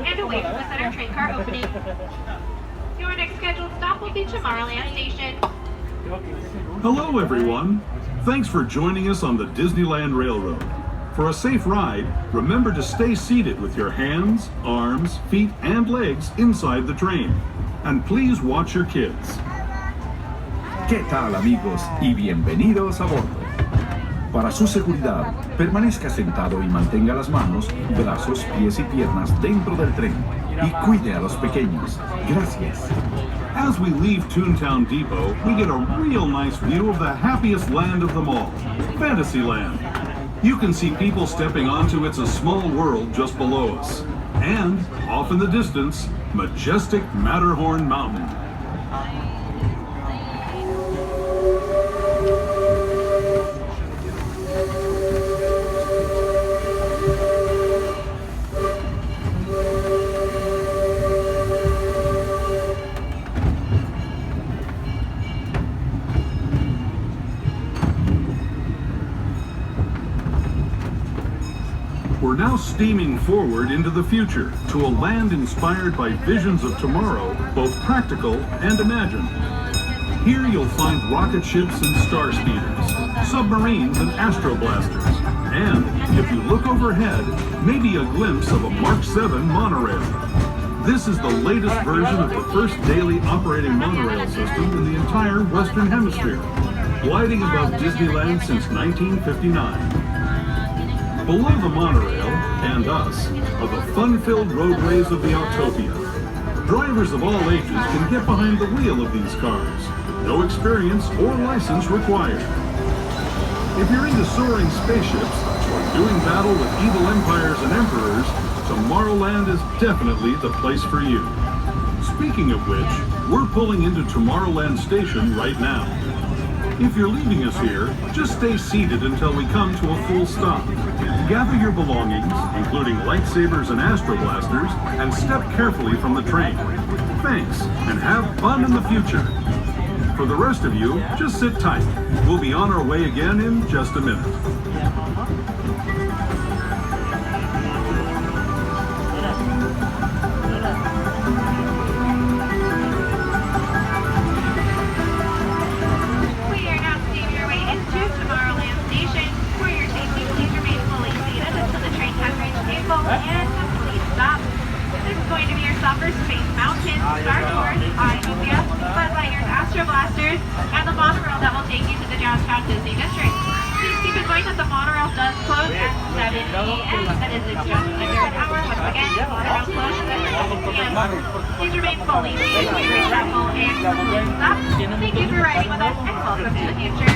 and away from the center train car opening. Your next scheduled stop will be Tomorrowland Station. Hello, everyone. Thanks for joining us on the Disneyland Railroad. For a safe ride, remember to stay seated with your hands, arms, feet, and legs inside the train. And please watch your kids. ¿Qué tal, amigos? Y bienvenidos a bordo. Para su seguridad, permanezca sentado y mantenga las manos, brazos, pies y piernas dentro del tren. Y cuide a los pequeños. Gracias. As we leave Toontown Depot, we get a real nice view of the happiest land of them all, Fantasyland. You can see people stepping onto It's a Small World just below us. And, off in the distance, majestic Matterhorn Mountain. We're now steaming forward into the future to a land inspired by visions of tomorrow, both practical and imagined. Here you'll find rocket ships and star speeders, submarines and astroblasters, and, if you look overhead, maybe a glimpse of a Mark 7 monorail. This is the latest version of the first daily operating monorail system in the entire Western Hemisphere, gliding above Disneyland since 1959. Below the monorail, and us, are the fun-filled roadways of the Autopia. Drivers of all ages can get behind the wheel of these cars. No experience or license required. If you're into soaring spaceships or doing battle with evil empires and emperors, Tomorrowland is definitely the place for you. Speaking of which, we're pulling into Tomorrowland Station right now. If you're leaving us here, just stay seated until we come to a full stop. Gather your belongings, including lightsabers and astroblasters, and step carefully from the train. Thanks, and have fun in the future. For the rest of you, just sit tight. We'll be on our way again in just a minute. And complete stop. This is going to be your stop for Space Mountain, Star Tours, Autopia, Buzz Lightyear's Astro Blasters, and the monorail that will take you to the Downtown Disney District. Please keep in mind that the monorail does close at 7 p.m. That is in just under an hour. Once again, the monorail closes at 7 p.m. Please remain fully seated when you reach that full and complete stop. Thank you for riding with us, and welcome to the future.